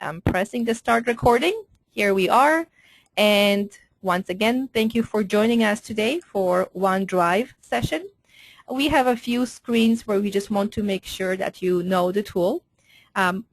I'm pressing the start recording. Here we are. And once again, thank you for joining us today for OneDrive session. We have a few screens where we just want to make sure that you know the tool.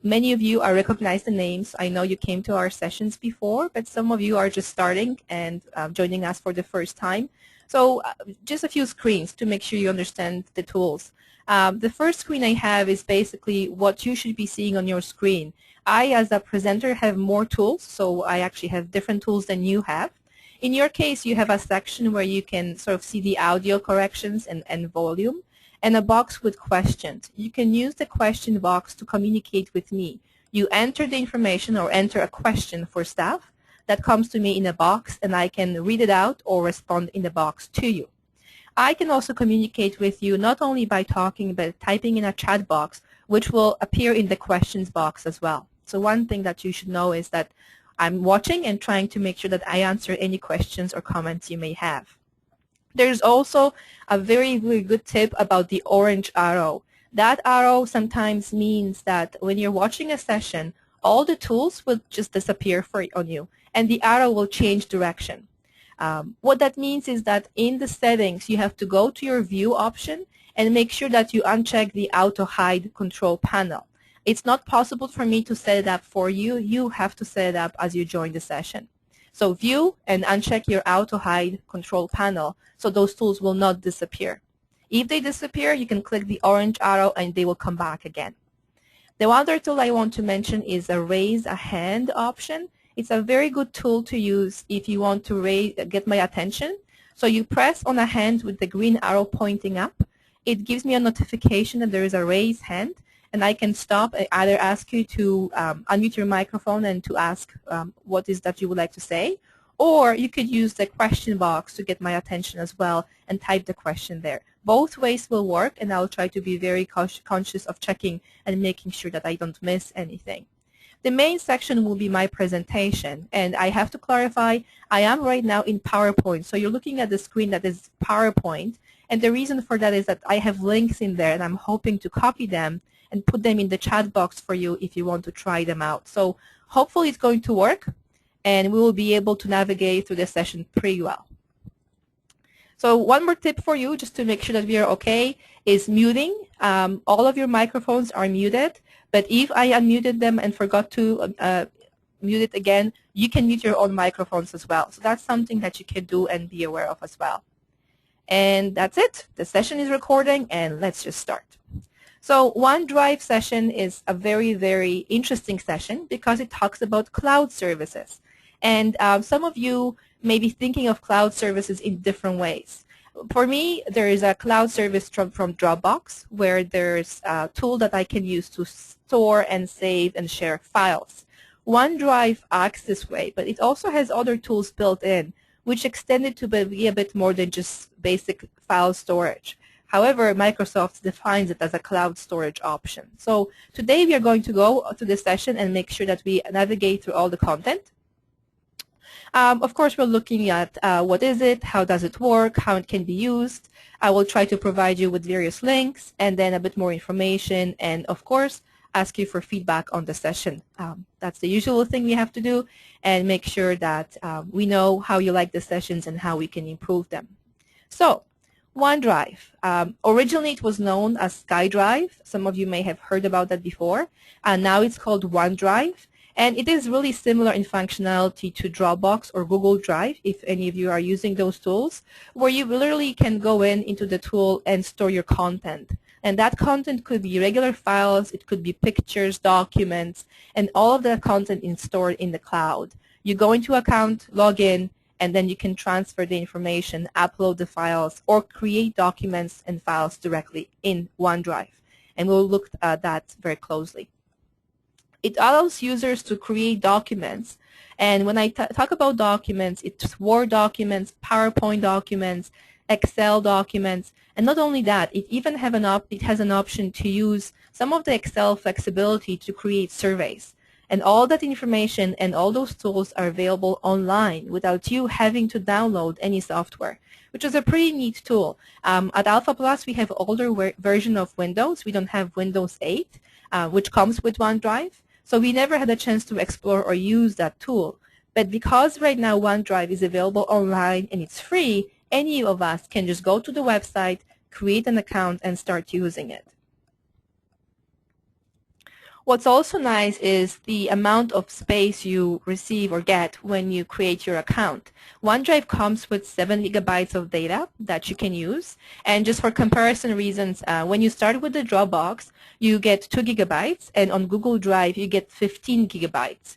Many of you are recognize the names. I know you came to our sessions before, but some of you are just starting and joining us for the first time. So just a few screens to make sure you understand the tools. The first screen I have is basically what you should be seeing on your screen. I, as a presenter, have more tools, so I actually have different tools than you have. In your case, you have a section where you can sort of see the audio corrections and volume, and a box with questions. You can use the question box to communicate with me. You enter the information or enter a question for staff that comes to me in a box, and I can read it out or respond in the box to you. I can also communicate with you not only by talking, but typing in a chat box, which will appear in the questions box as well. So one thing that you should know is that I'm watching and trying to make sure that I answer any questions or comments you may have. There's also a very, very good tip about the orange arrow. That arrow sometimes means that when you're watching a session, all the tools will just disappear on you, and the arrow will change direction. What that means is that in the settings, you have to go to your view option and make sure that you uncheck the auto hide control panel. It's not possible for me to set it up for you. You have to set it up as you join the session. So view and uncheck your auto hide control panel so those tools will not disappear. If they disappear, you can click the orange arrow and they will come back again. The other tool I want to mention is a raise a hand option. It's a very good tool to use if you want to get my attention. So you press on a hand with the green arrow pointing up. It gives me a notification that there is a raise hand, and I can stop and either ask you to unmute your microphone and to ask what is that you would like to say, or you could use the question box to get my attention as well and type the question there. Both ways will work, and I'll try to be very conscious of checking and making sure that I don't miss anything. The main section will be my presentation, and I have to clarify, I am right now in PowerPoint, so you're looking at the screen that is PowerPoint, and the reason for that is that I have links in there, and I'm hoping to copy them and put them in the chat box for you if you want to try them out. So hopefully it's going to work, and we will be able to navigate through the session pretty well. So one more tip for you, just to make sure that we are okay, is muting. All of your microphones are muted, but if I unmuted them and forgot to mute it again, you can mute your own microphones as well. So that's something that you can do and be aware of as well. And that's it. The session is recording, and let's just start. So OneDrive session is a very, very interesting session because it talks about cloud services. And some of you may be thinking of cloud services in different ways. For me, there is a cloud service from Dropbox where there's a tool that I can use to store and save and share files. OneDrive acts this way, but it also has other tools built in, which extend it to be a bit more than just basic file storage. However, Microsoft defines it as a cloud storage option. So today we are going to go to this session and make sure that we navigate through all the content. Of course, we're looking at what is it, how does it work, how it can be used. I will try to provide you with various links and then a bit more information, and of course, ask you for feedback on the session. That's the usual thing we have to do, and make sure that we know how you like the sessions and how we can improve them. So, OneDrive. Originally, it was known as SkyDrive. Some of you may have heard about that before. And now it's called OneDrive. And it is really similar in functionality to Dropbox or Google Drive, if any of you are using those tools, where you literally can go into the tool and store your content. And that content could be regular files, it could be pictures, documents, and all of the content is stored in the cloud. You go into account, log in, and then you can transfer the information, upload the files, or create documents and files directly in OneDrive. And we'll look at that very closely. It allows users to create documents. And when I talk about documents, it's Word documents, PowerPoint documents, Excel documents, and not only that, it even has an option to use some of the Excel flexibility to create surveys. And all that information and all those tools are available online without you having to download any software, which is a pretty neat tool. At AlphaPlus, we have older version of Windows. We don't have Windows 8, which comes with OneDrive. So we never had a chance to explore or use that tool. But because right now OneDrive is available online and it's free, any of us can just go to the website, create an account, and start using it. What's also nice is the amount of space you receive or get when you create your account. OneDrive comes with 7 gigabytes of data that you can use. And just for comparison reasons, when you start with the Dropbox, you get 2 gigabytes, and on Google Drive, you get 15 gigabytes.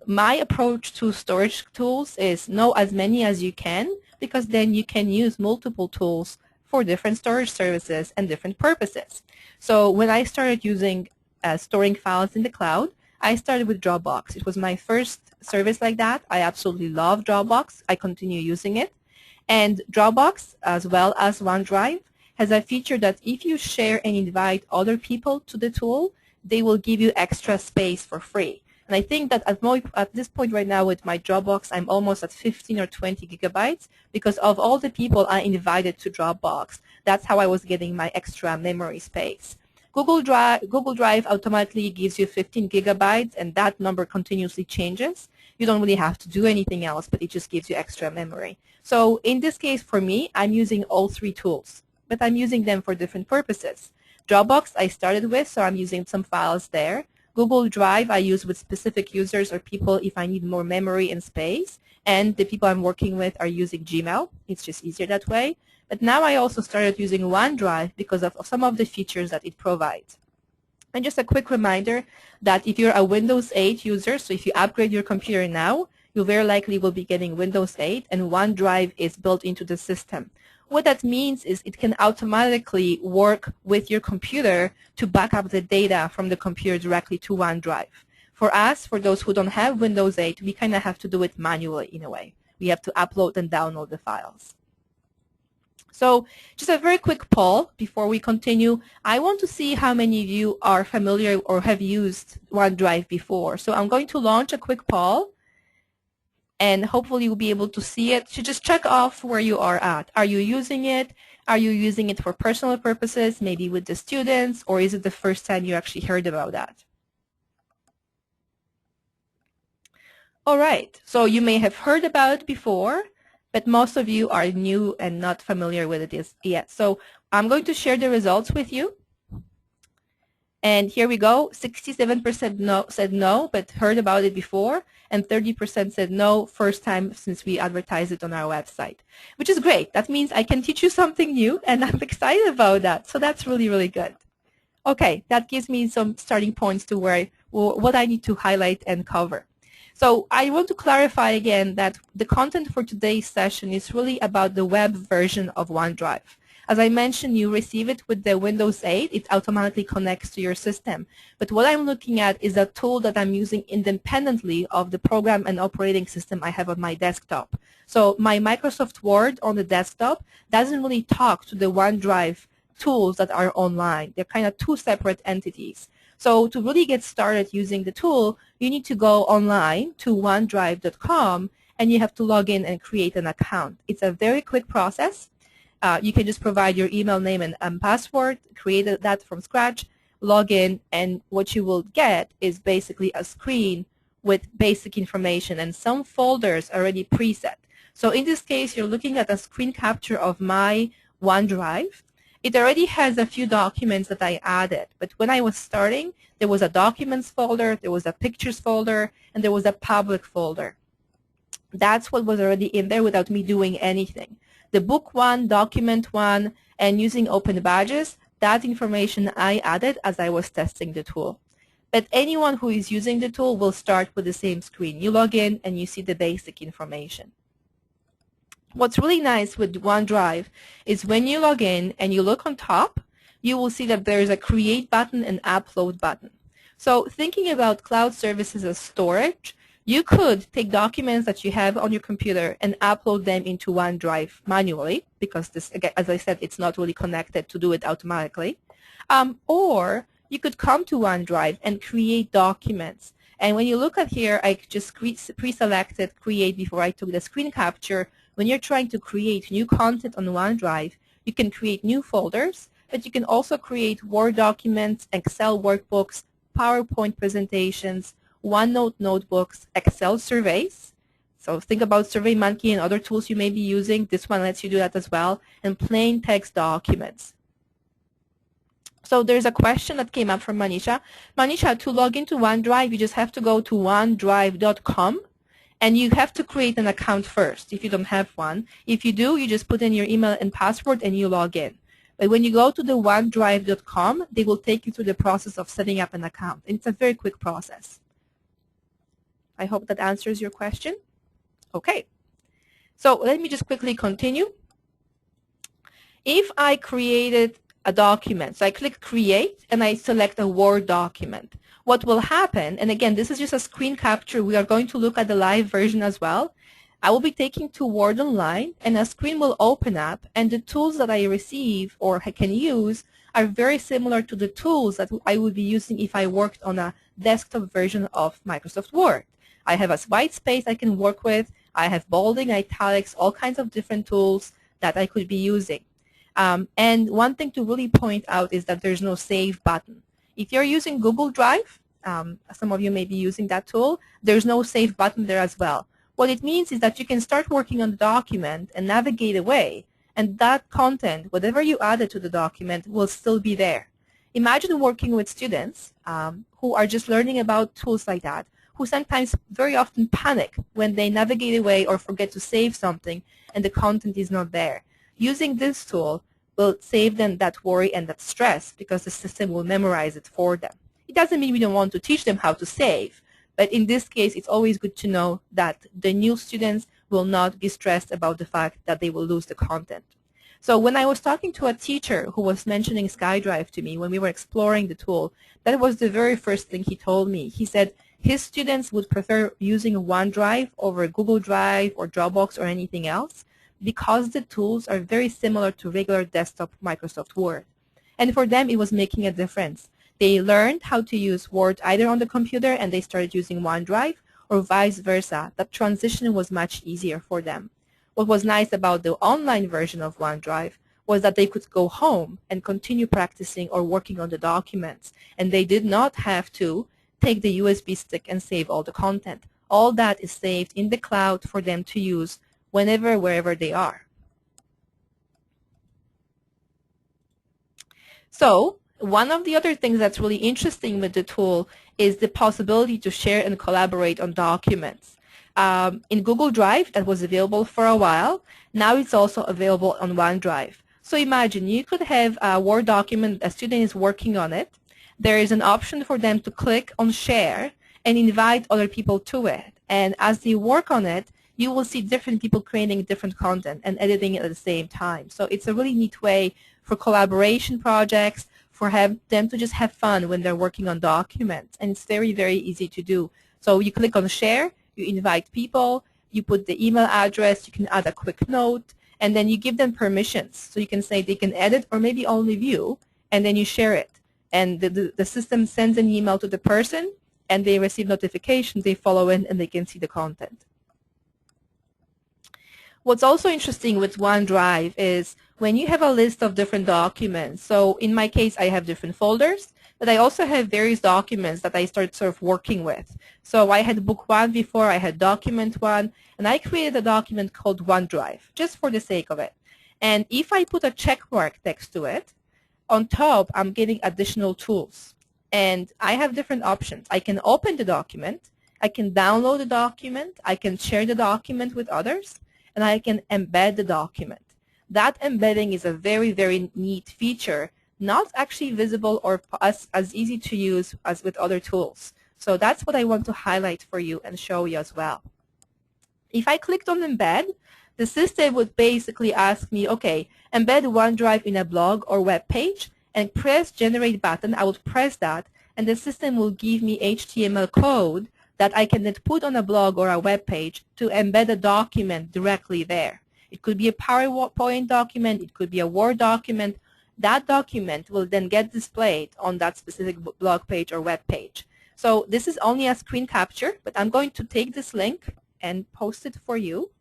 My approach to storage tools is know as many as you can, because then you can use multiple tools for different storage services and different purposes. So when I started using storing files in the cloud, I started with Dropbox. It was my first service like that. I absolutely love Dropbox. I continue using it. And Dropbox, as well as OneDrive, has a feature that if you share and invite other people to the tool, they will give you extra space for free. And I think that at this point right now with my Dropbox, I'm almost at 15 or 20 gigabytes because of all the people I invited to Dropbox. That's how I was getting my extra memory space. Google Drive automatically gives you 15 gigabytes, and that number continuously changes. You don't really have to do anything else, but it just gives you extra memory. So in this case, for me, I'm using all 3 tools, but I'm using them for different purposes. Dropbox I started with, so I'm using some files there. Google Drive I use with specific users or people if I need more memory and space, and the people I'm working with are using Gmail. It's just easier that way. But now I also started using OneDrive because of some of the features that it provides. And just a quick reminder that if you're a Windows 8 user, so if you upgrade your computer now, you very likely will be getting Windows 8, and OneDrive is built into the system. What that means is it can automatically work with your computer to back up the data from the computer directly to OneDrive. For us, for those who don't have Windows 8, we kind of have to do it manually in a way. We have to upload and download the files. So just a very quick poll before we continue. I want to see how many of you are familiar or have used OneDrive before. So I'm going to launch a quick poll, and hopefully you'll be able to see it. So just check off where you are at. Are you using it? Are you using it for personal purposes, maybe with the students, or is it the first time you actually heard about that? All right, so you may have heard about it before, but most of you are new and not familiar with it yet. So I'm going to share the results with you. And here we go. 67% said no, but heard about it before, and 30% said no, first time since we advertised it on our website, which is great. That means I can teach you something new, and I'm excited about that. So that's really, really good. Okay, that gives me some starting points to what I need to highlight and cover. So I want to clarify again that the content for today's session is really about the web version of OneDrive. As I mentioned, you receive it with the Windows 8. It automatically connects to your system. But what I'm looking at is a tool that I'm using independently of the program and operating system I have on my desktop. So my Microsoft Word on the desktop doesn't really talk to the OneDrive tools that are online. They're kind of 2 separate entities. So to really get started using the tool, you need to go online to OneDrive.com, and you have to log in and create an account. It's a very quick process. You can just provide your email name and password, create that from scratch, log in, and what you will get is basically a screen with basic information and some folders already preset. So in this case, you're looking at a screen capture of my OneDrive. It already has a few documents that I added, but when I was starting, there was a documents folder, there was a pictures folder, and there was a public folder. That's what was already in there without me doing anything. The book one, document one, and using open badges, that information I added as I was testing the tool. But anyone who is using the tool will start with the same screen. You log in and you see the basic information. What's really nice with OneDrive is when you log in and you look on top, you will see that there's a create button and upload button. So thinking about cloud services as storage, you could take documents that you have on your computer and upload them into OneDrive manually, because this, again, as I said, it's not really connected to do it automatically. Or you could come to OneDrive and create documents. And when you look at here, I just pre-selected create before I took the screen capture. When you're trying to create new content on OneDrive, you can create new folders, but you can also create Word documents, Excel workbooks, PowerPoint presentations, OneNote notebooks, Excel surveys. So think about SurveyMonkey and other tools you may be using. This one lets you do that as well. And plain text documents. So there's a question that came up from Manisha. Manisha, to log into OneDrive, you just have to go to onedrive.com. And you have to create an account first if you don't have one. If you do, you just put in your email and password and you log in. But when you go to the onedrive.com, they will take you through the process of setting up an account. And it's a very quick process. I hope that answers your question. Okay. So let me just quickly continue. If I created a document, so I click Create and I select a Word document. What will happen, and again, this is just a screen capture. We are going to look at the live version as well. I will be taking to Word Online, and a screen will open up, and the tools that I receive or I can use are very similar to the tools that I would be using if I worked on a desktop version of Microsoft Word. I have a white space I can work with. I have bolding, italics, all kinds of different tools that I could be using. And one thing to really point out is that there's no Save button. If you're using Google Drive, some of you may be using that tool, there's no Save button there as well. What it means is that you can start working on the document and navigate away, and that content, whatever you added to the document, will still be there. Imagine working with students who are just learning about tools like that, who sometimes very often panic when they navigate away or forget to save something and the content is not there. Using this tool will save them that worry and that stress because the system will memorize it for them. It doesn't mean we don't want to teach them how to save, but in this case, it's always good to know that the new students will not be stressed about the fact that they will lose the content. So when I was talking to a teacher who was mentioning SkyDrive to me when we were exploring the tool, that was the very first thing he told me. He said his students would prefer using OneDrive over Google Drive or Dropbox or anything else because the tools are very similar to regular desktop Microsoft Word. And for them, it was making a difference. They learned how to use Word either on the computer and they started using OneDrive, or vice versa. That transition was much easier for them. What was nice about the online version of OneDrive was that they could go home and continue practicing or working on the documents, and they did not have to take the USB stick and save all the content. All that is saved in the cloud for them to use whenever, wherever they are. So one of the other things that's really interesting with the tool is the possibility to share and collaborate on documents. In Google Drive, that was available for a while. Now it's also available on OneDrive. So imagine you could have a Word document, a student is working on it. There is an option for them to click on Share and invite other people to it. And as they work on it, you will see different people creating different content and editing it at the same time. So it's a really neat way for collaboration projects, for them to just have fun when they're working on documents. And it's very, very easy to do. So you click on Share, you invite people, you put the email address, you can add a quick note, and then you give them permissions. So you can say they can edit or maybe only view, and then you share it. And the system sends an email to the person, and they receive notifications, they follow in, and they can see the content. What's also interesting with OneDrive is when you have a list of different documents. So in my case, I have different folders, but I also have various documents that I started sort of working with. So I had Book 1 before, I had Document 1, and I created a document called OneDrive, just for the sake of it. And if I put a check mark next to it, on top, I'm getting additional tools. And I have different options. I can open the document, I can download the document, I can share the document with others, and I can embed the document. That embedding is a very, very neat feature, not actually visible or as easy to use as with other tools. So that's what I want to highlight for you and show you as well. If I clicked on Embed, the system would basically ask me, okay, embed OneDrive in a blog or web page, and press Generate button. I would press that, and the system will give me HTML code that I can then put on a blog or a web page to embed a document directly there. It could be a PowerPoint document, it could be a Word document. That document will then get displayed on that specific blog page or web page. So this is only a screen capture, but I'm going to take this link and post it for you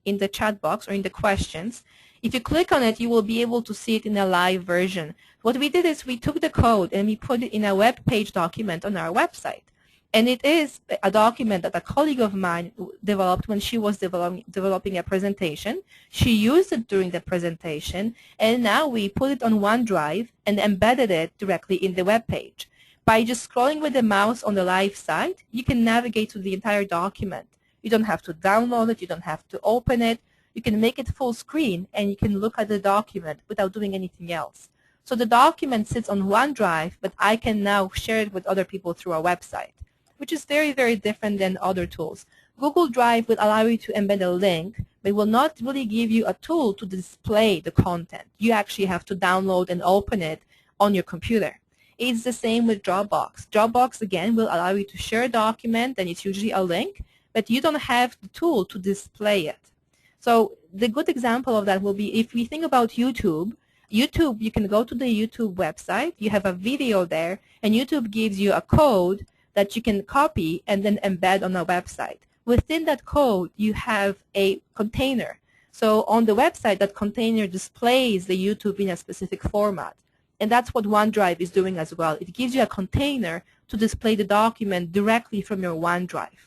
in the chat box or in the questions. If you click on it, you will be able to see it in a live version. What we did is we took the code and we put it in a web page document on our website. And it is a document that a colleague of mine developed when she was developing a presentation. She used it during the presentation, and now we put it on OneDrive and embedded it directly in the web page. By just scrolling with the mouse on the live site, you can navigate to the entire document. You don't have to download it. You don't have to open it. You can make it full screen, and you can look at the document without doing anything else. So the document sits on OneDrive, but I can now share it with other people through our website, which is very, very different than other tools. Google Drive will allow you to embed a link, but will not really give you a tool to display the content. You actually have to download and open it on your computer. It's the same with Dropbox. Dropbox, again, will allow you to share a document, and it's usually a link, but you don't have the tool to display it. So the good example of that will be if we think about YouTube, you can go to the YouTube website, you have a video there, and YouTube gives you a code that you can copy and then embed on a website. Within that code, you have a container. So on the website, that container displays the YouTube in a specific format. And that's what OneDrive is doing as well. It gives you a container to display the document directly from your OneDrive.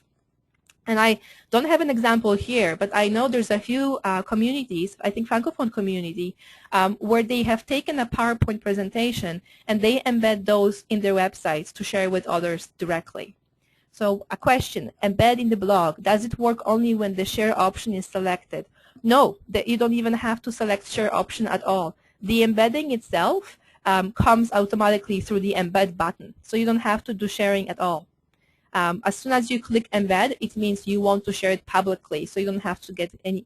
And I don't have an example here, but I know there's a few communities, I think Francophone community, where they have taken a PowerPoint presentation and they embed those in their websites to share with others directly. So a question, embed in the blog, does it work only when the share option is selected? No, you don't even have to select share option at all. The embedding itself comes automatically through the embed button, so you don't have to do sharing at all. As soon as you click embed, it means you want to share it publicly, so you don't have to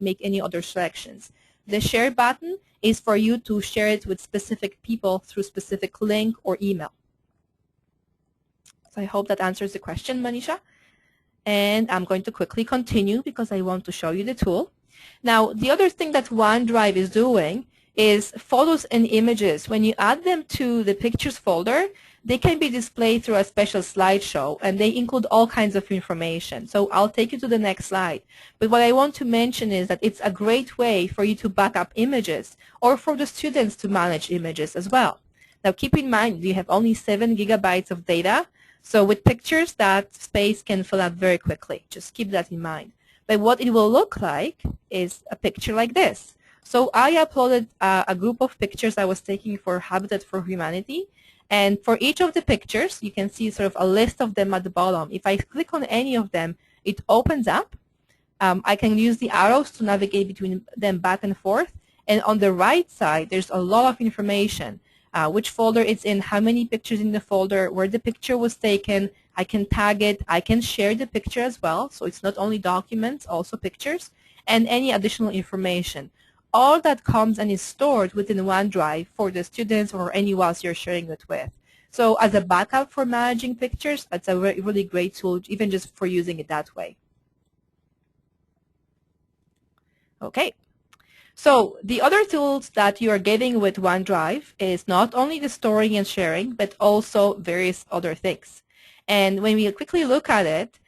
make any other selections. The share button is for you to share it with specific people through specific link or email. So I hope that answers the question, Manisha. And I'm going to quickly continue because I want to show you the tool. Now, the other thing that OneDrive is doing is photos and images. When you add them to the pictures folder, they can be displayed through a special slideshow, and they include all kinds of information. So I'll take you to the next slide. But what I want to mention is that it's a great way for you to back up images or for the students to manage images as well. Now keep in mind, you have only 7 gigabytes of data. So with pictures, that space can fill up very quickly. Just keep that in mind. But what it will look like is a picture like this. So I uploaded a group of pictures I was taking for Habitat for Humanity. And for each of the pictures, you can see sort of a list of them at the bottom. If I click on any of them, it opens up. I can use the arrows to navigate between them back and forth. And on the right side, there's a lot of information. Which folder it's in, how many pictures in the folder, where the picture was taken. I can tag it. I can share the picture as well. So it's not only documents, also pictures, and any additional information. All that comes and is stored within OneDrive for the students or anyone else you're sharing it with. So as a backup for managing pictures, it's a really great tool, even just for using it that way. Okay. So the other tools that you are getting with OneDrive is not only the storing and sharing, but also various other things. And when we quickly look at it,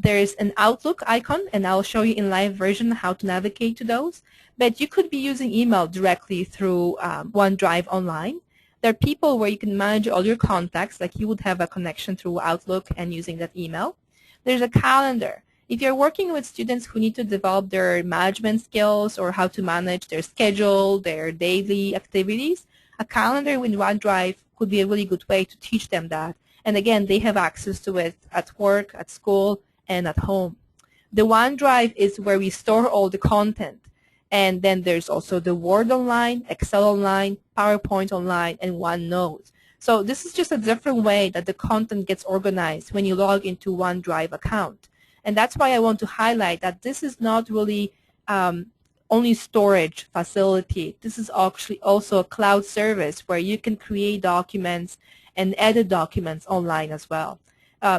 there is an Outlook icon, and I'll show you in live version how to navigate to those. But you could be using email directly through OneDrive online. There are people where you can manage all your contacts, like you would have a connection through Outlook and using that email. There's a calendar. If you're working with students who need to develop their management skills or how to manage their schedule, their daily activities, a calendar with OneDrive could be a really good way to teach them that. And again, they have access to it at work, at school, and at home. The OneDrive is where we store all the content. And then there's also the Word Online, Excel Online, PowerPoint Online, and OneNote. So this is just a different way that the content gets organized when you log into OneDrive account. And that's why I want to highlight that this is not really only storage facility. This is actually also a cloud service where you can create documents and edit documents online as well.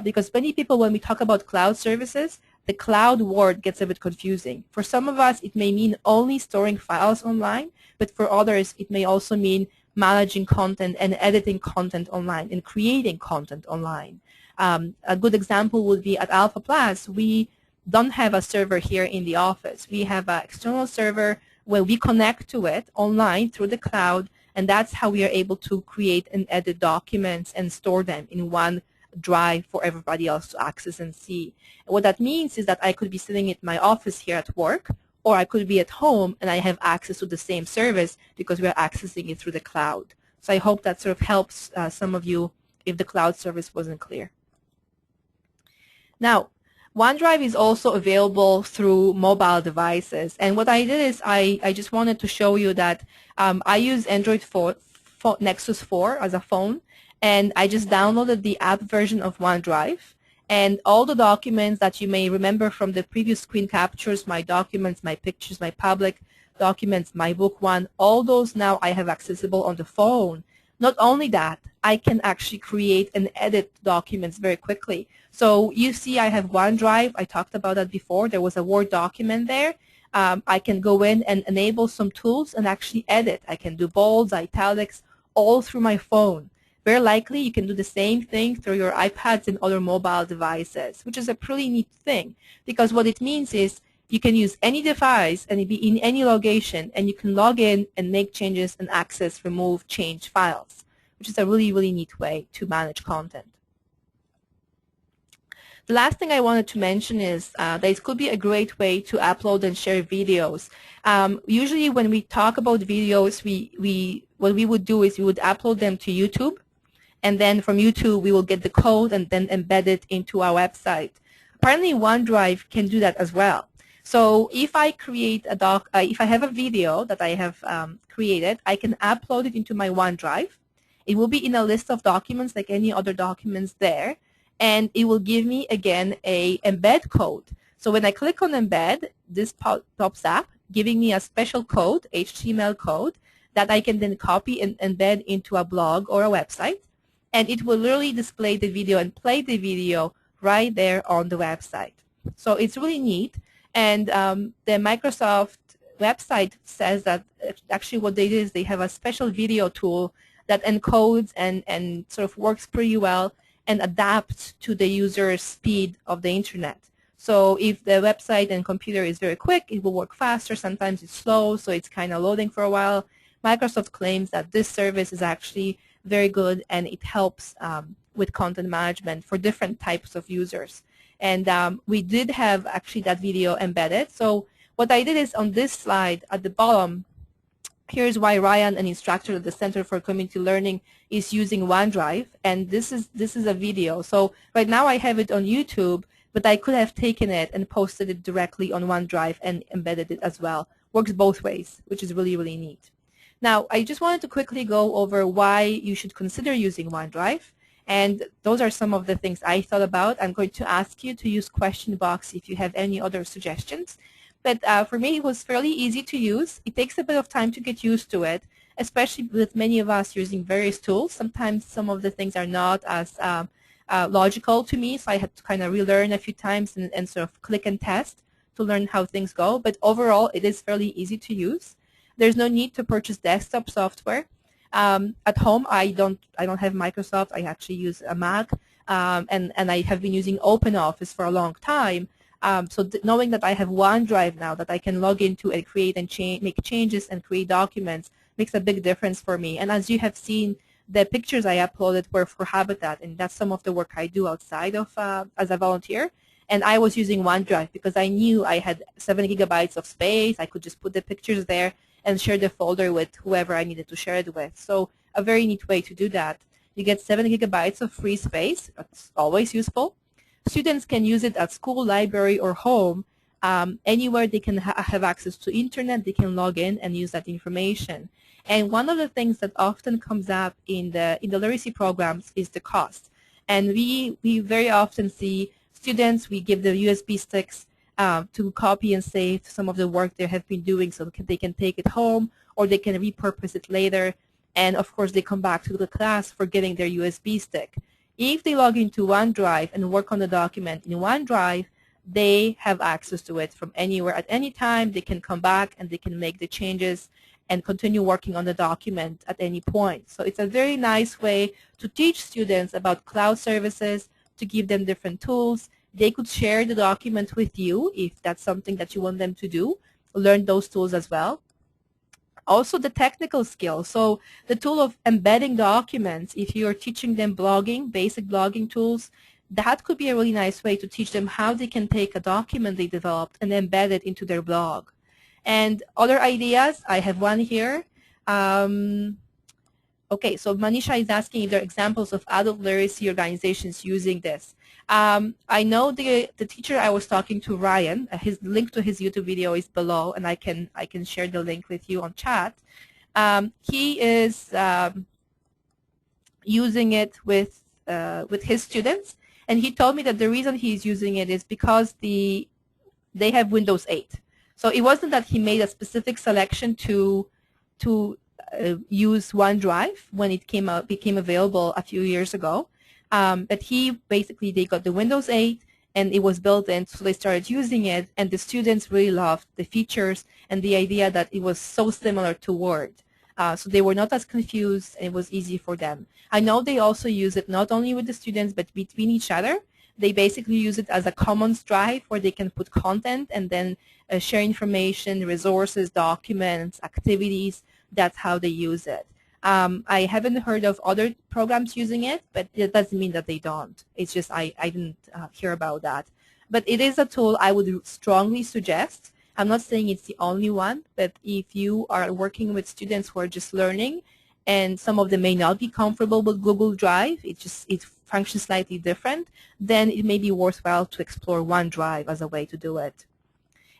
Because many people, when we talk about cloud services, the cloud word gets a bit confusing. For some of us, it may mean only storing files online, but for others, it may also mean managing content and editing content online and creating content online. A good example would be at AlphaPlus, we don't have a server here in the office. We have an external server where we connect to it online through the cloud, and that's how we are able to create and edit documents and store them in OneDrive for everybody else to access and see. And what that means is that I could be sitting at my office here at work, or I could be at home and I have access to the same service because we are accessing it through the cloud. So I hope that sort of helps some of you if the cloud service wasn't clear. Now, OneDrive is also available through mobile devices. And what I did is I just wanted to show you that I use Android Nexus 4 as a phone, and I just downloaded the app version of OneDrive. And all the documents that you may remember from the previous screen captures, my documents, my pictures, my public documents, my book one, all those now I have accessible on the phone. Not only that, I can actually create and edit documents very quickly. So you see I have OneDrive. I talked about that before. There was a Word document there. I can go in and enable some tools and actually edit. I can do bolds, italics, all through my phone. Very likely you can do the same thing through your iPads and other mobile devices, which is a pretty neat thing, because what it means is you can use any device and be in any location, and you can log in and make changes and access, remove, change files, which is a really, really neat way to manage content. The last thing I wanted to mention is that it could be a great way to upload and share videos. Usually when we talk about videos, what we would do is we would upload them to YouTube, and then from YouTube we will get the code and then embed it into our website. Apparently OneDrive can do that as well. So if I create a if I have a video that I have created, I can upload it into my OneDrive. It will be in a list of documents like any other documents there, and it will give me again a embed code. So when I click on embed, this pops up giving me a special code, HTML code, that I can then copy and embed into a blog or a website, and it will literally display the video and play the video right there on the website. So it's really neat. And the Microsoft website says that actually what they did is they have a special video tool that encodes and sort of works pretty well and adapts to the user's speed of the internet. So if the website and computer is very quick, it will work faster. Sometimes it's slow, so it's kind of loading for a while. Microsoft claims that this service is actually very good, and it helps with content management for different types of users. And we did have actually that video embedded. So what I did is on this slide at the bottom, here's why Ryan, an instructor at the Center for Community Learning, is using OneDrive. And this is a video. So right now I have it on YouTube, but I could have taken it and posted it directly on OneDrive and embedded it as well. Works both ways, which is really, really neat. Now, I just wanted to quickly go over why you should consider using OneDrive. And those are some of the things I thought about. I'm going to ask you to use question box if you have any other suggestions. But for me, it was fairly easy to use. It takes a bit of time to get used to it, especially with many of us using various tools. Sometimes some of the things are not as logical to me, so I had to kind of relearn a few times and sort of click and test to learn how things go. But overall, it is fairly easy to use. There's no need to purchase desktop software. At home, I don't have Microsoft. I actually use a Mac, and I have been using OpenOffice for a long time. So knowing that I have OneDrive now that I can log into and create and make changes and create documents makes a big difference for me. And as you have seen, the pictures I uploaded were for Habitat, and that's some of the work I do outside of as a volunteer. And I was using OneDrive because I knew I had 7 gigabytes of space. I could just put the pictures there and share the folder with whoever I needed to share it with. So a very neat way to do that. You get 7 gigabytes of free space. That's always useful. Students can use it at school, library, or home. Anywhere they can have access to internet, they can log in and use that information. And one of the things that often comes up in the literacy programs is the cost. And we very often see students, we give the USB sticks to copy and save some of the work they have been doing so they can take it home or they can repurpose it later. And of course, they come back to the class forgetting their USB stick. If they log into OneDrive and work on the document in OneDrive, they have access to it from anywhere at any time. They can come back and they can make the changes and continue working on the document at any point. So it's a very nice way to teach students about cloud services, to give them different tools. They could share the document with you if that's something that you want them to do, learn those tools as well. Also the technical skills. So the tool of embedding documents, if you're teaching them blogging, basic blogging tools, that could be a really nice way to teach them how they can take a document they developed and embed it into their blog. And other ideas, I have one here. Okay, so Manisha is asking if there are examples of adult literacy organizations using this. I know the teacher I was talking to, Ryan, his link to his YouTube video is below, and I can share the link with you on chat. He is using it with his students, and he told me that the reason he's using it is because they have Windows 8. So it wasn't that he made a specific selection to use OneDrive when it became available a few years ago. But they got the Windows 8 and it was built in, so they started using it, and the students really loved the features and the idea that it was so similar to Word. So they were not as confused, and it was easy for them. I know they also use it not only with the students but between each other. They basically use it as a commons drive where they can put content and then share information, resources, documents, activities. That's how they use it. I haven't heard of other programs using it, but it doesn't mean that they don't. It's just I didn't hear about that. But it is a tool I would strongly suggest. I'm not saying it's the only one, but if you are working with students who are just learning and some of them may not be comfortable with Google Drive, it functions slightly different, then it may be worthwhile to explore OneDrive as a way to do it.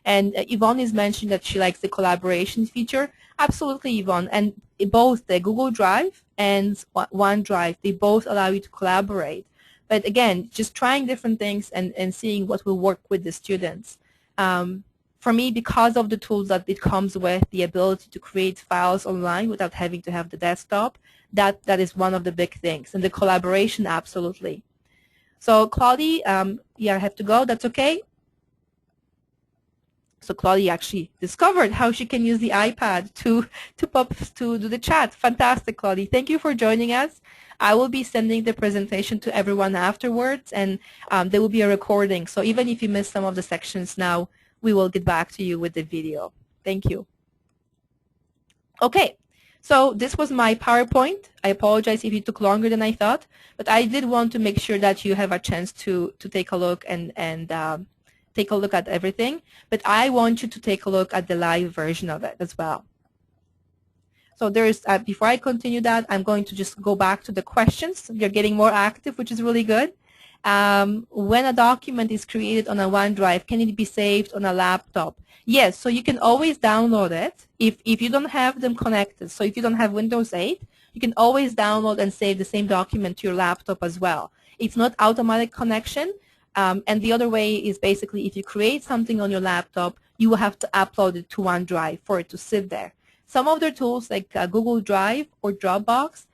And Yvonne is mentioning that she likes the collaboration feature. Absolutely, Yvonne. And both the Google Drive and OneDrive, they both allow you to collaborate. But again, just trying different things and seeing what will work with the students. For me, because of the tools that it comes with, the ability to create files online without having to have the desktop, that is one of the big things. And the collaboration, absolutely. So Claudia, yeah, I have to go. That's okay. So Claudia actually discovered how she can use the iPad to do the chat. Fantastic, Claudia. Thank you for joining us. I will be sending the presentation to everyone afterwards, and there will be a recording. So even if you missed some of the sections now, we will get back to you with the video. Thank you. Okay, so this was my PowerPoint. I apologize if it took longer than I thought, but I did want to make sure that you have a chance to take a look and take a look at everything, but I want you to take a look at the live version of it as well. So there's, before I continue that, I'm going to just go back to the questions. You're getting more active, which is really good. When a document is created on a OneDrive, can it be saved on a laptop? Yes, so you can always download it if you don't have them connected. So if you don't have Windows 8, you can always download and save the same document to your laptop as well. It's not automatic connection. And the other way is basically if you create something on your laptop, you will have to upload it to OneDrive for it to sit there. Some of their tools like Google Drive or Dropbox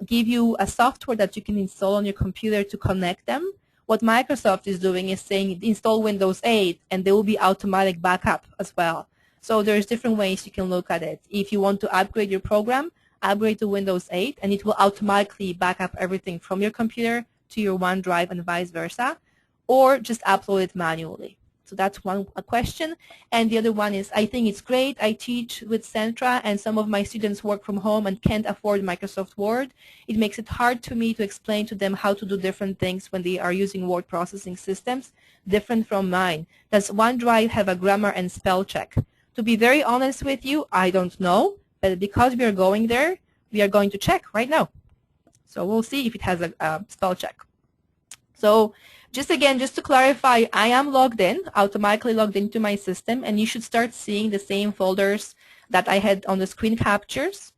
give you a software that you can install on your computer to connect them. What Microsoft is doing is saying install Windows 8 and there will be automatic backup as well. So there's different ways you can look at it. If you want to upgrade your program, upgrade to Windows 8 and it will automatically back up everything from your computer to your OneDrive and vice versa, or just upload it manually. So that's a question. And the other one is, I think it's great. I teach with Centra, and some of my students work from home and can't afford Microsoft Word. It makes it hard to me to explain to them how to do different things when they are using word processing systems different from mine. Does OneDrive have a grammar and spell check? To be very honest with you, I don't know. But because we are going there, we are going to check right now. So we'll see if it has a spell check. So just to clarify, I am logged in, automatically logged into my system, and you should start seeing the same folders that I had on the screen captures.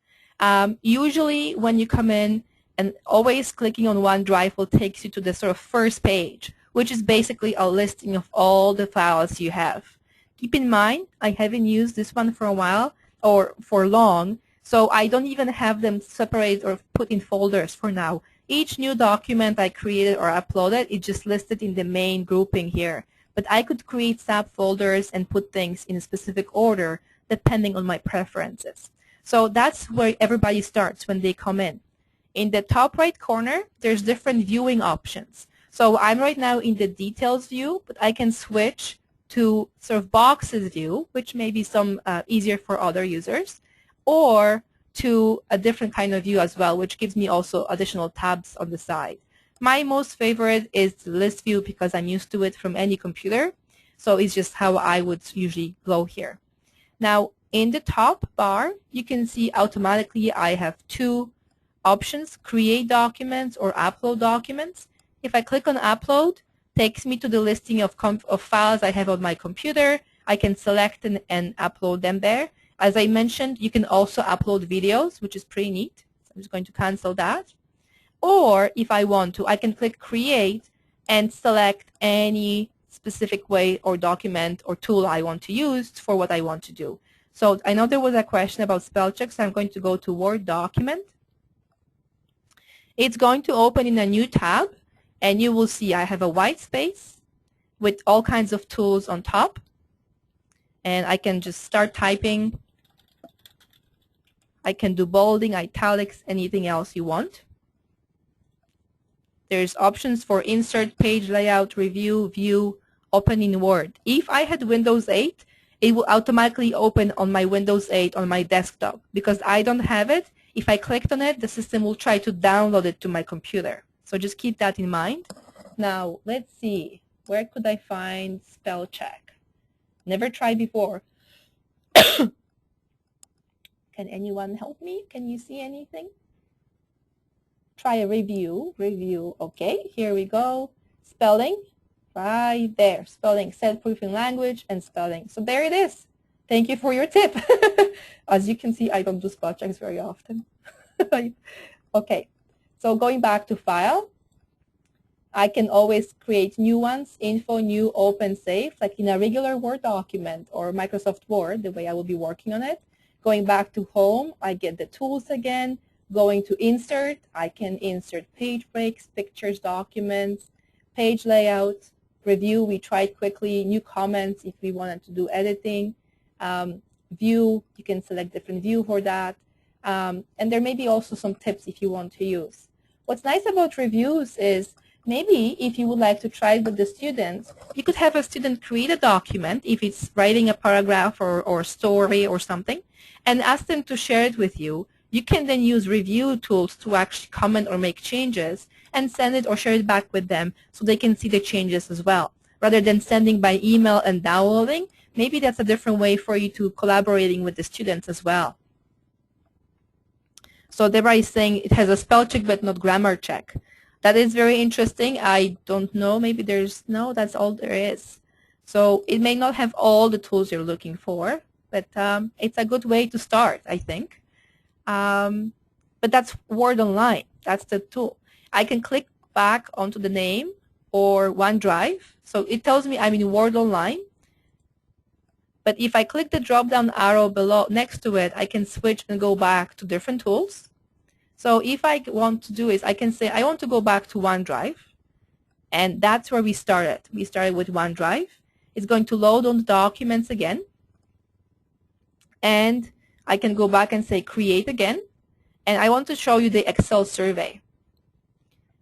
Usually when you come in, and always clicking on OneDrive will take you to the sort of first page, which is basically a listing of all the files you have. Keep in mind, I haven't used this one for a while or for long, so I don't even have them separate or put in folders for now. Each new document I created or uploaded, it's just listed in the main grouping here. But I could create subfolders and put things in a specific order depending on my preferences. So that's where everybody starts when they come in. In the top right corner, there's different viewing options. So I'm right now in the details view, but I can switch to sort of boxes view, which may be some easier for other users. or to a different kind of view as well, which gives me also additional tabs on the side. My most favorite is the list view because I'm used to it from any computer. So it's just how I would usually go here. Now, in the top bar, you can see automatically I have two options, create documents or upload documents. If I click on upload, it takes me to the listing of files I have on my computer. I can select and upload them there. As I mentioned, you can also upload videos, which is pretty neat. So I'm just going to cancel that. Or if I want to, I can click create and select any specific way or document or tool I want to use for what I want to do. So I know there was a question about spell check, so I'm going to go to Word document. It's going to open in a new tab, and you will see I have a white space with all kinds of tools on top. And I can just start typing. I can do bolding, italics, anything else you want. There's options for insert, page layout, review, view, open in Word. If I had Windows 8, it will automatically open on my Windows 8 on my desktop. Because I don't have it, if I clicked on it, the system will try to download it to my computer. So just keep that in mind. Now, let's see. Where could I find spell check? Never tried before. Can anyone help me? Can you see anything? Try a review. Review. Okay, here we go. Spelling. Right there. Spelling. Self-proofing language and spelling. So there it is. Thank you for your tip. As you can see, I don't do spell checks very often. Okay. So going back to file, I can always create new ones, info, new, open, save, like in a regular Word document or Microsoft Word, the way I will be working on it. Going back to home, I get the tools again. Going to insert, I can insert page breaks, pictures, documents, page layout, review, we tried quickly, new comments if we wanted to do editing, view, you can select different view for that, and there may be also some tips if you want to use. What's nice about reviews is maybe if you would like to try it with the students, you could have a student create a document if it's writing a paragraph or story or something, and ask them to share it with you. You can then use review tools to actually comment or make changes and send it or share it back with them so they can see the changes as well. Rather than sending by email and downloading, maybe that's a different way for you to collaborating with the students as well. So Deborah is saying it has a spell check but not grammar check. That is very interesting. I don't know. Maybe there's no, that's all there is. So it may not have all the tools you're looking for, but it's a good way to start, I think. But that's Word Online. That's the tool. I can click back onto the name or OneDrive. So it tells me I'm in Word Online. But if I click the drop-down arrow below next to it, I can switch and go back to different tools. So if I want to do is I can say I want to go back to OneDrive. And that's where we started. We started with OneDrive. It's going to load on the documents again. And I can go back and say create again. And I want to show you the Excel survey.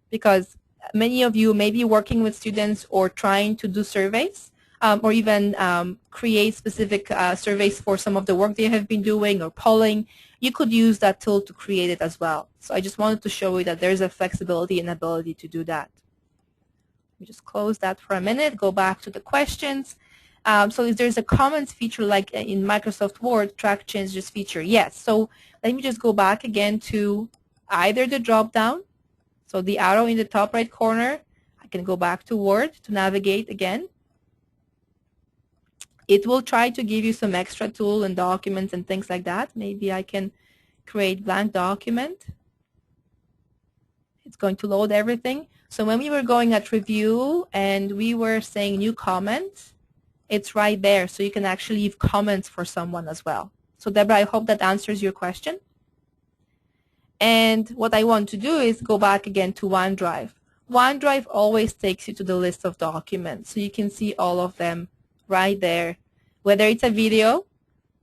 Because many of you may be working with students or trying to do surveys or even create specific surveys for some of the work they have been doing or polling. You could use that tool to create it as well. So I just wanted to show you that there's a flexibility and ability to do that. Let me just close that for a minute, go back to the questions. So if there's a comments feature like in Microsoft Word, track changes feature, yes. So let me just go back again to either the drop-down, so the arrow in the top right corner, I can go back to Word to navigate again. It will try to give you some extra tool and documents and things like that. Maybe I can create blank document. It's going to load everything. So when we were going at review and we were saying new comment, it's right there. So you can actually leave comments for someone as well. So Deborah, I hope that answers your question. And what I want to do is go back again to OneDrive. OneDrive always takes you to the list of documents. So you can see all of them right there, whether it's a video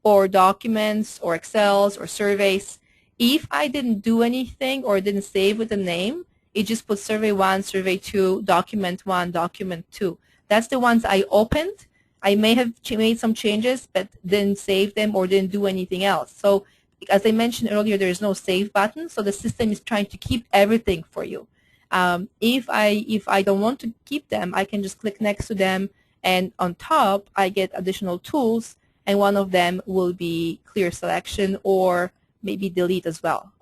or documents or Excels or surveys. If I didn't do anything or didn't save with a name, it just puts survey 1, survey 2, document 1, document 2. That's the ones I opened. I may have made some changes but didn't save them or didn't do anything else. So as I mentioned earlier, there is no save button, so the system is trying to keep everything for you. If I don't want to keep them, I can just click next to them, and on top I get additional tools, and one of them will be clear selection or maybe delete as well.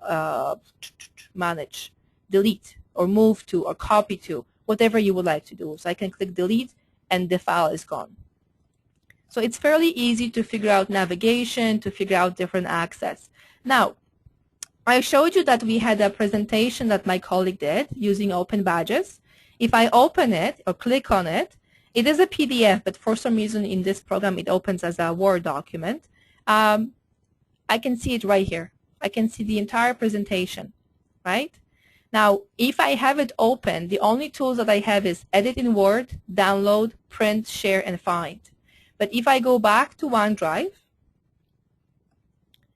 Manage, delete, or move to, or copy to, whatever you would like to do. So I can click delete and the file is gone. So it's fairly easy to figure out navigation, to figure out different access. Now, I showed you that we had a presentation that my colleague did using open badges. If I open it or click on it, it is a PDF, but for some reason in this program it opens as a Word document. I can see it right here. I can see the entire presentation, right? Now, if I have it open, the only tools that I have is edit in Word, download, print, share, and find. But if I go back to OneDrive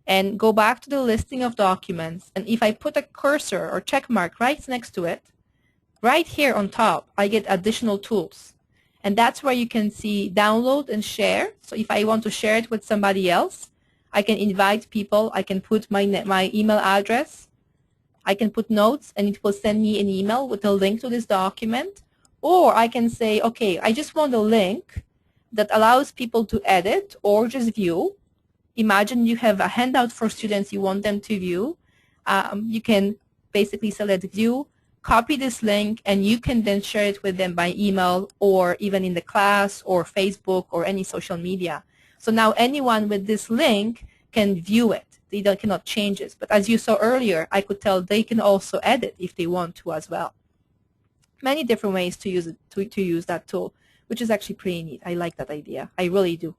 and go back to the listing of documents, and if I put a cursor or check mark right next to it, right here on top, I get additional tools. And that's where you can see download and share. So if I want to share it with somebody else, I can invite people, I can put my email address, I can put notes, and it will send me an email with a link to this document. Or I can say, okay, I just want a link that allows people to edit or just view. Imagine you have a handout for students you want them to view. You can basically select view, copy this link, and you can then share it with them by email or even in the class or Facebook or any social media. So now anyone with this link can view it. They cannot change it. But as you saw earlier, I could tell they can also edit if they want to as well. Many different ways to use it, to use that tool, which is actually pretty neat. I like that idea. I really do.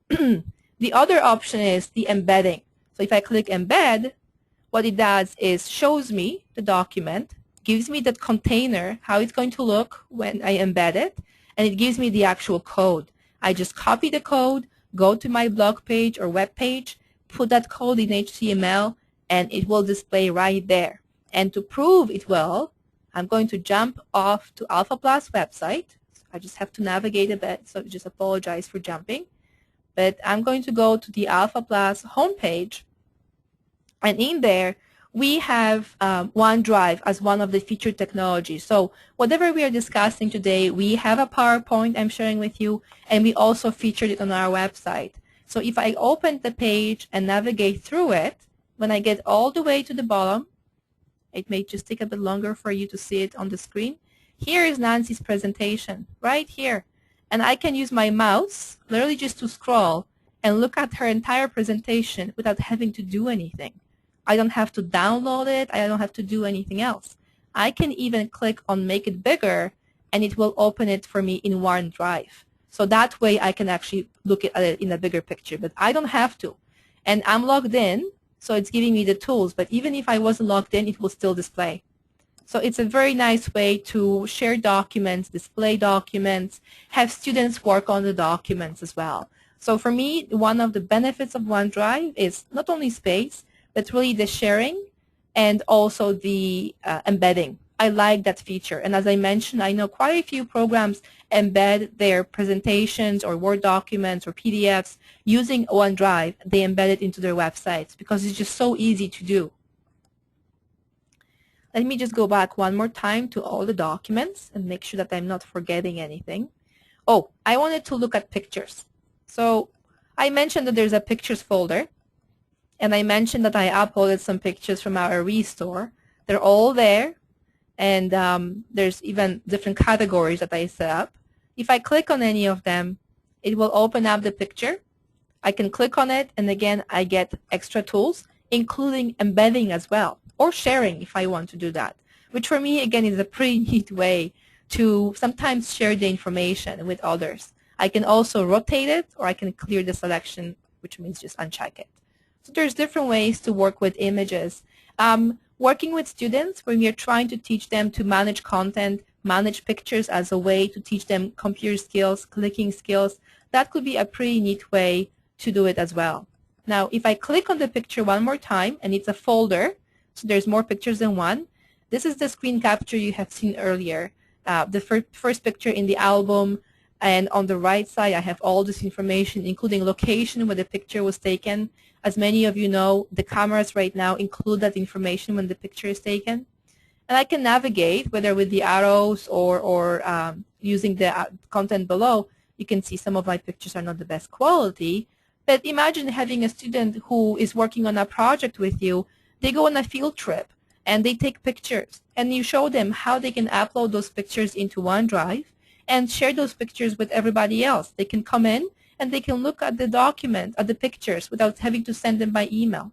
The other option is the embedding. So if I click embed, what it does is shows me the document, gives me that container, how it's going to look when I embed it, and it gives me the actual code. I just copy the code, go to my blog page or web page, put that code in HTML, and it will display right there. And to prove it will, I'm going to jump off to AlphaPlus website. I just have to navigate a bit, so just apologize for jumping. But I'm going to go to the AlphaPlus homepage, and in there we have OneDrive as one of the featured technologies. So whatever we are discussing today, we have a PowerPoint I'm sharing with you, and we also featured it on our website. So if I open the page and navigate through it, when I get all the way to the bottom, it may just take a bit longer for you to see it on the screen. Here is Nancy's presentation, right here. And I can use my mouse, literally just to scroll and look at her entire presentation without having to do anything. I don't have to download it. I don't have to do anything else. I can even click on Make It Bigger, and it will open it for me in OneDrive. So that way I can actually look at it in a bigger picture, but I don't have to. And I'm logged in, so it's giving me the tools, but even if I wasn't logged in, it will still display. So it's a very nice way to share documents, display documents, have students work on the documents as well. So for me, one of the benefits of OneDrive is not only space, but really the sharing and also the embedding. I like that feature. And as I mentioned, I know quite a few programs embed their presentations or Word documents or PDFs using OneDrive. They embed it into their websites because it's just so easy to do. Let me just go back one more time to all the documents and make sure that I'm not forgetting anything. Oh, I wanted to look at pictures. So I mentioned that there's a pictures folder, and I mentioned that I uploaded some pictures from our restore. They're all there, and there's even different categories that I set up. If I click on any of them, it will open up the picture. I can click on it, and again, I get extra tools, including embedding as well, or sharing if I want to do that, which for me, again, is a pretty neat way to sometimes share the information with others. I can also rotate it, or I can clear the selection, which means just uncheck it. So there's different ways to work with images. Working with students when we are trying to teach them to manage content, manage pictures as a way to teach them computer skills, clicking skills, that could be a pretty neat way to do it as well. Now, if I click on the picture one more time, and it's a folder, so there's more pictures than one, this is the screen capture you have seen earlier. The first picture in the album, And on the right side, I have all this information, including location where the picture was taken. As many of you know, the cameras right now include that information when the picture is taken. And I can navigate, whether with the arrows or using the content below. You can see some of my pictures are not the best quality. But imagine having a student who is working on a project with you. They go on a field trip, and they take pictures. And you show them how they can upload those pictures into OneDrive and share those pictures with everybody else. They can come in, and they can look at the document, at the pictures, without having to send them by email.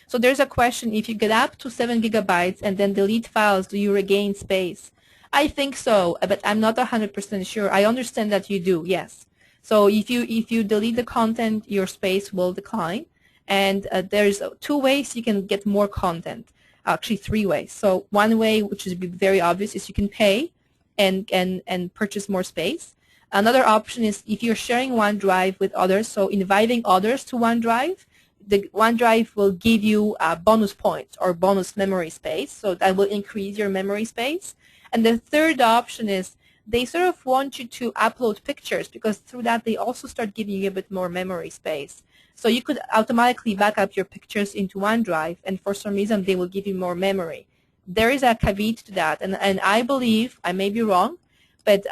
So there's a question, if you get up to 7 gigabytes and then delete files, do you regain space? I think so, but I'm not 100% sure. I understand that you do, yes. So if you delete the content, your space will decline. And there's 2 ways you can get more content, actually 3 ways. So one way, which is very obvious, is you can pay and purchase more space. Another option is if you're sharing OneDrive with others, so inviting others to OneDrive, the OneDrive will give you bonus points or bonus memory space, so that will increase your memory space. And the third option is they sort of want you to upload pictures, because through that they also start giving you a bit more memory space. So you could automatically back up your pictures into OneDrive, and for some reason they will give you more memory. There is a caveat to that, and I believe, I may be wrong, but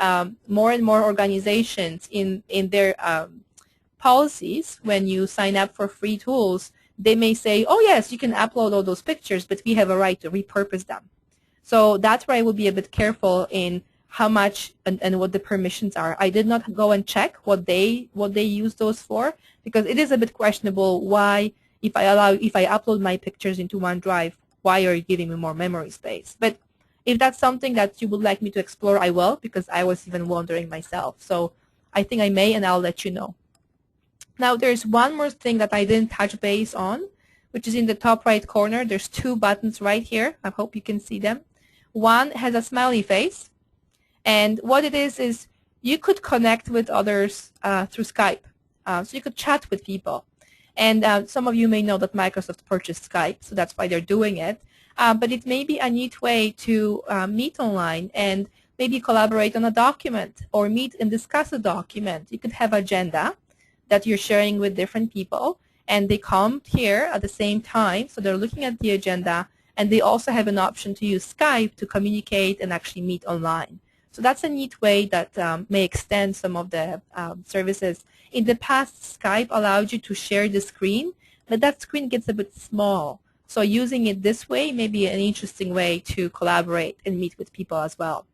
more and more organizations in their policies, when you sign up for free tools, they may say, oh yes, you can upload all those pictures, but we have a right to repurpose them. So that's where I will be a bit careful in how much and what the permissions are. I did not go and check what they use those for, because it is a bit questionable why, if I upload my pictures into OneDrive, why are you giving me more memory space? But if that's something that you would like me to explore, I will, because I was even wondering myself. So I think I may, and I'll let you know. Now there's one more thing that I didn't touch base on, which is in the top right corner. There's 2 buttons right here. I hope you can see them. One has a smiley face, and what it is you could connect with others through Skype. So you could chat with people. And some of you may know that Microsoft purchased Skype, so that's why they're doing it. But it may be a neat way to meet online and maybe collaborate on a document or meet and discuss a document. You could have agenda that you're sharing with different people, and they come here at the same time, so they're looking at the agenda, and they also have an option to use Skype to communicate and actually meet online. So that's a neat way that may extend some of the services. In the past, Skype allowed you to share the screen, but that screen gets a bit small. So using it this way may be an interesting way to collaborate and meet with people as well.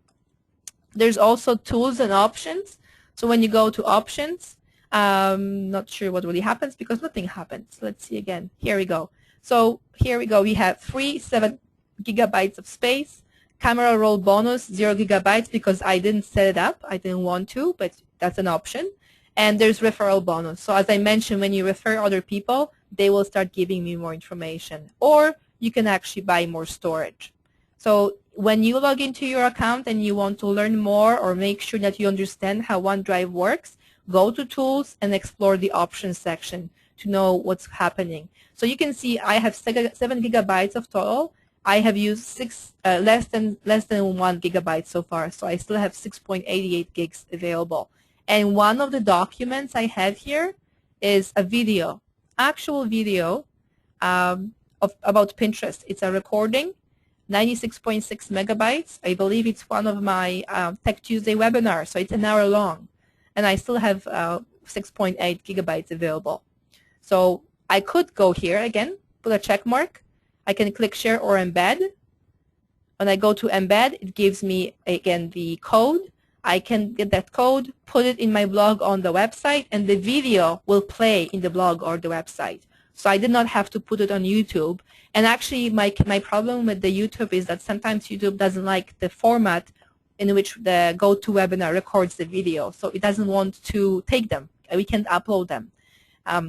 There's also tools and options. So when you go to options, not sure what really happens because nothing happens. Let's see again. Here we go. So here we go. We have free 7 gigabytes of space. Camera roll bonus 0 gigabytes because I didn't set it up. I didn't want to, but that's an option. And there's referral bonus. So as I mentioned, when you refer other people, they will start giving me more information. Or you can actually buy more storage. So when you log into your account and you want to learn more or make sure that you understand how OneDrive works, go to Tools and explore the Options section to know what's happening. So you can see I have 7 gigabytes of total. I have used less than 1 gigabyte so far, so I still have 6.88 gigs available. And one of the documents I have here is a video, actual video about Pinterest. It's a recording, 96.6 megabytes. I believe it's one of my Tech Tuesday webinars, so it's an hour long. And I still have 6.8 gigabytes available. So I could go here again, put a check mark. I can click Share or Embed. When I go to Embed, it gives me, again, the code. I can get that code, put it in my blog on the website, and the video will play in the blog or the website. So I did not have to put it on YouTube. And actually, my problem with the YouTube is that sometimes YouTube doesn't like the format in which the GoToWebinar records the video. So it doesn't want to take them. We can't upload them.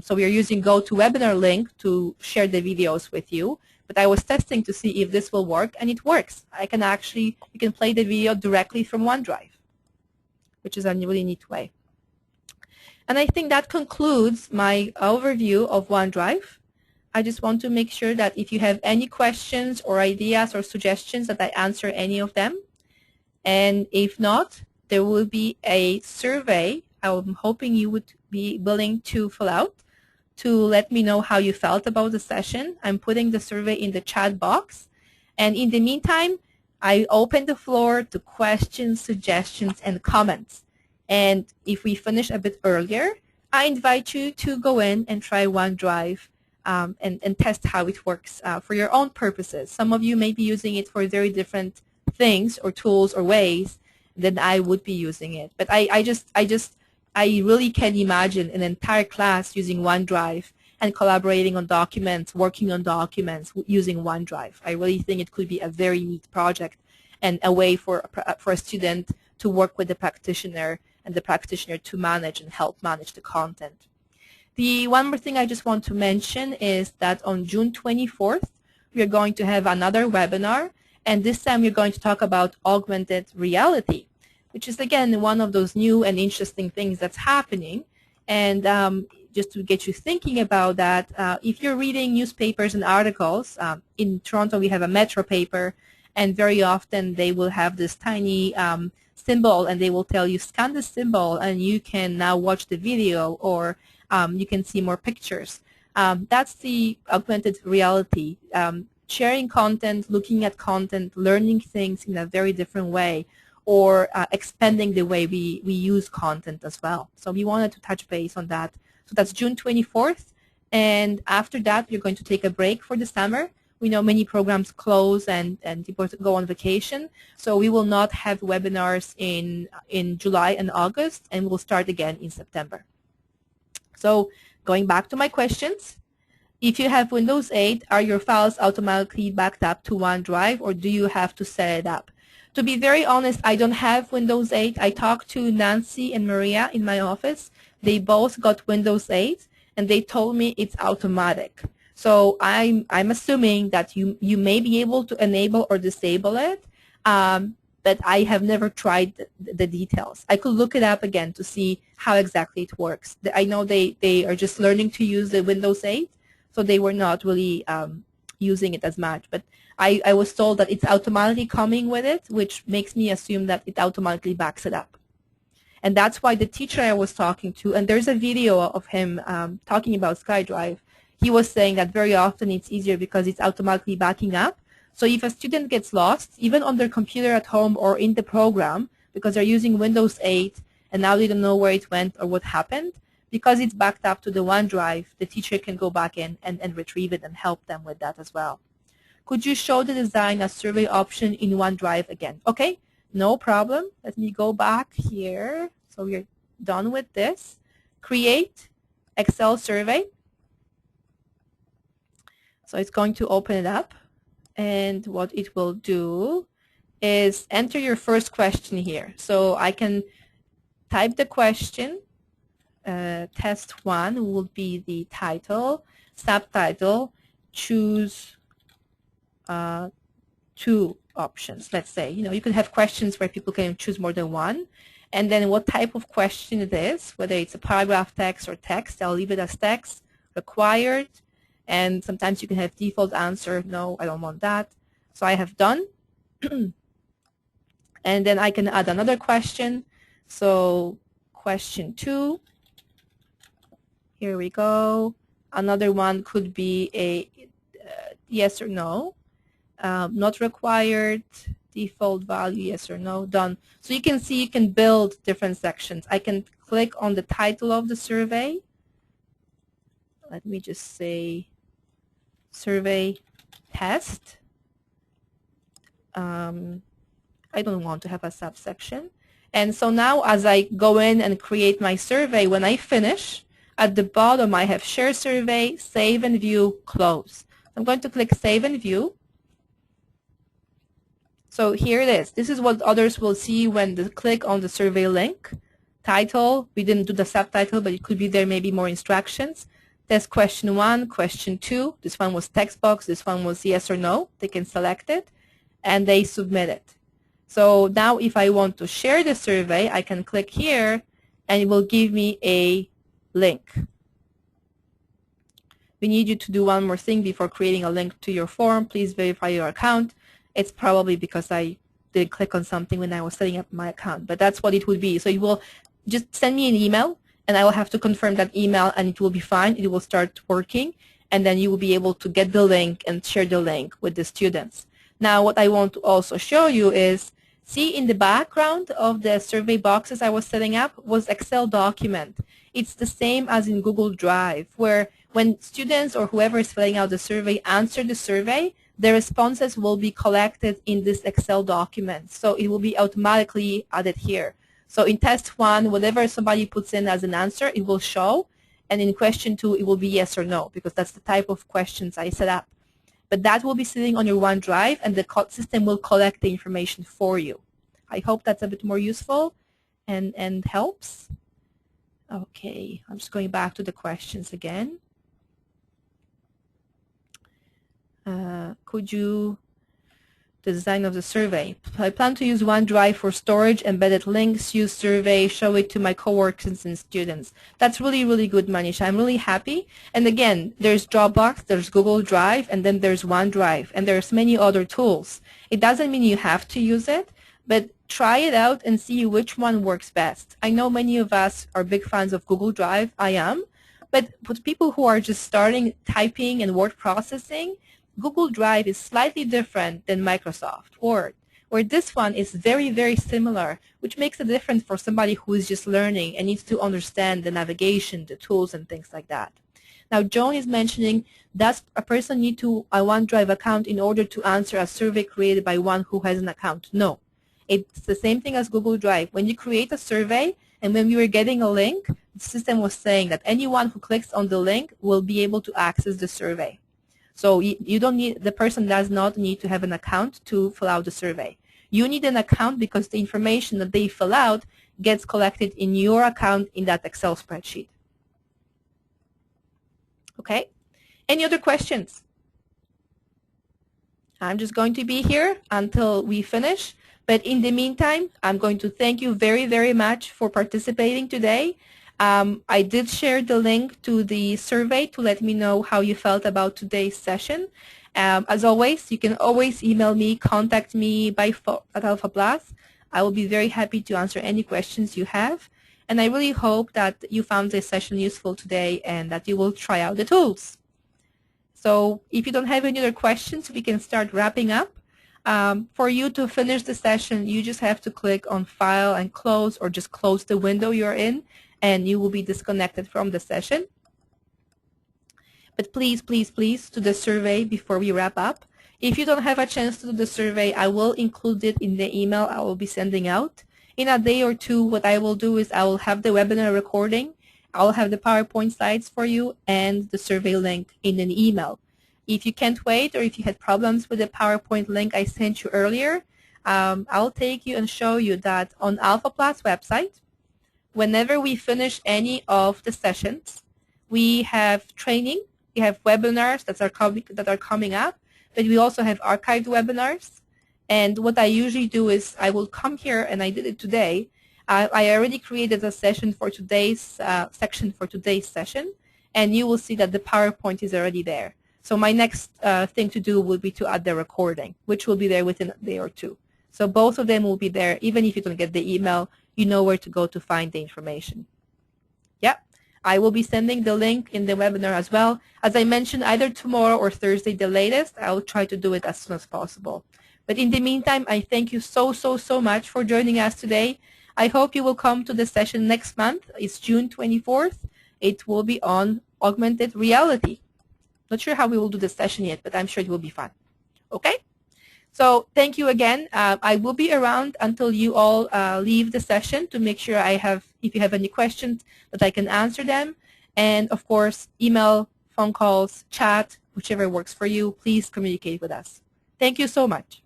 So we are using GoToWebinar link to share the videos with you. But I was testing to see if this will work, and it works. You can play the video directly from OneDrive, which is a really neat way. And I think that concludes my overview of OneDrive. I just want to make sure that if you have any questions or ideas or suggestions that I answer any of them. And if not, there will be a survey I'm hoping you would be willing to fill out to let me know how you felt about the session. I'm putting the survey in the chat box. And in the meantime, I open the floor to questions, suggestions, and comments. And if we finish a bit earlier, I invite you to go in and try OneDrive and test how it works for your own purposes. Some of you may be using it for very different things or tools or ways than I would be using it. But I really can imagine an entire class using OneDrive and collaborating on documents, working on documents using OneDrive. I really think it could be a very neat project and a way for a student to work with the practitioner and the practitioner to manage and help manage the content. The one more thing I just want to mention is that on June 24th, we are going to have another webinar, and this time we're going to talk about augmented reality, which is, again, one of those new and interesting things that's happening. And just to get you thinking about that, if you're reading newspapers and articles, in Toronto we have a Metro paper, and very often they will have this tiny symbol, and they will tell you, scan the symbol, and you can now watch the video, or you can see more pictures. That's the augmented reality, sharing content, looking at content, learning things in a very different way, or expanding the way we use content as well. So we wanted to touch base on that. So that's June 24th, and after that we're going to take a break for the summer. We know many programs close and people go on vacation, so we will not have webinars in July and August, and we'll start again in September. So going back to my questions, if you have Windows 8, are your files automatically backed up to OneDrive, or do you have to set it up? To be very honest, I don't have Windows 8. I talked to Nancy and Maria in my office. They both got Windows 8, and they told me it's automatic. So I'm assuming that you may be able to enable or disable it, but I have never tried the details. I could look it up again to see how exactly it works. I know they are just learning to use the Windows 8, so they were not really using it as much. But I was told that it's automatically coming with it, which makes me assume that it automatically backs it up. And that's why the teacher I was talking to, and there's a video of him talking about SkyDrive, he was saying that very often it's easier because it's automatically backing up. So if a student gets lost, even on their computer at home or in the program, because they're using Windows 8 and now they don't know where it went or what happened, because it's backed up to the OneDrive, the teacher can go back in and retrieve it and help them with that as well. Could you show the design as survey option in OneDrive again? Okay, no problem. Let me go back here. So we're done with this. Create Excel survey. So it's going to open it up, and what it will do is enter your first question here. So I can type the question. Test 1 will be the title, subtitle, choose 2 options, let's say. You could have questions where people can choose more than one, and then what type of question it is, whether it's a paragraph text or text. I'll leave it as text, required, and sometimes you can have default answer, no, I don't want that. So I have done, and then I can add another question. So question 2, here we go. Another one could be a yes or no, not required, default value, yes or no, done. So you can see you can build different sections. I can click on the title of the survey. Let me just say survey test. I don't want to have a subsection. And so now as I go in and create my survey, when I finish, at the bottom I have share survey, save and view, close. I'm going to click save and view. So here it is. This is what others will see when they click on the survey link. Title, we didn't do the subtitle, but it could be there maybe more instructions. There's question 1, question 2. This one was text box. This one was yes or no. They can select it, and they submit it. So now if I want to share the survey, I can click here, and it will give me a link. We need you to do one more thing before creating a link to your form. Please verify your account. It's probably because I did click on something when I was setting up my account, but that's what it would be. So it will just send me an email, and I will have to confirm that email, and it will be fine. It will start working, and then you will be able to get the link and share the link with the students. Now, what I want to also show you is, see in the background of the survey boxes I was setting up was Excel document. It's the same as in Google Drive, where when students or whoever is filling out the survey answer the survey, the responses will be collected in this Excel document. So it will be automatically added here. So in test 1, whatever somebody puts in as an answer, it will show. And in question 2, it will be yes or no, because that's the type of questions I set up. But that will be sitting on your OneDrive, and the system will collect the information for you. I hope that's a bit more useful and helps. Okay, I'm just going back to the questions again. Could you, the design of the survey. I plan to use OneDrive for storage, embedded links, use survey, show it to my coworkers and students. That's really, really good, Manisha. I'm really happy. And again, there's Dropbox, there's Google Drive, and then there's OneDrive, and there's many other tools. It doesn't mean you have to use it, but try it out and see which one works best. I know many of us are big fans of Google Drive. I am. But for people who are just starting typing and word processing, Google Drive is slightly different than Microsoft Word, where this one is very, very similar, which makes a difference for somebody who is just learning and needs to understand the navigation, the tools, and things like that. Now, Joan is mentioning, does a person need a OneDrive account in order to answer a survey created by one who has an account? No. It's the same thing as Google Drive. When you create a survey, and when we were getting a link, the system was saying that anyone who clicks on the link will be able to access the survey. So you don't need, the person does not need to have an account to fill out the survey. You need an account because the information that they fill out gets collected in your account in that Excel spreadsheet. Okay? Any other questions? I'm just going to be here until we finish. But in the meantime, I'm going to thank you very, very much for participating today. I did share the link to the survey to let me know how you felt about today's session. As always, you can always email me, contact me by phone at AlphaPlus. I will be very happy to answer any questions you have. And I really hope that you found this session useful today and that you will try out the tools. So if you don't have any other questions, we can start wrapping up. For you to finish the session, you just have to click on File and Close, or just close the window you're in, and you will be disconnected from the session. But please, please, please, do the survey before we wrap up. If you don't have a chance to do the survey, I will include it in the email I will be sending out. In a day or two, what I will do is I will have the webinar recording, I'll have the PowerPoint slides for you, and the survey link in an email. If you can't wait, or if you had problems with the PowerPoint link I sent you earlier, I'll take you and show you that on AlphaPlus website, whenever we finish any of the sessions, we have training, we have webinars that are coming up, but we also have archived webinars. And what I usually do is I will come here, and I did it today. I already created a session for today's section for today's session, and you will see that the PowerPoint is already there. So my next thing to do will be to add the recording, which will be there within a day or two. So both of them will be there. Even if you don't get the email, you know where to go to find the information. Yeah, I will be sending the link in the webinar as well. As I mentioned, either tomorrow or Thursday the latest. I will try to do it as soon as possible. But in the meantime, I thank you so, so, so much for joining us today. I hope you will come to the session next month. It's June 24th. It will be on augmented reality. Not sure how we will do the session yet, but I'm sure it will be fun. Okay? So thank you again. I will be around until you all leave the session to make sure if you have any questions, that I can answer them. And of course, email, phone calls, chat, whichever works for you, please communicate with us. Thank you so much.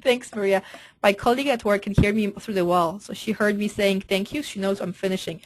Thanks, Maria. My colleague at work can hear me through the wall, so she heard me saying thank you. She knows I'm finishing.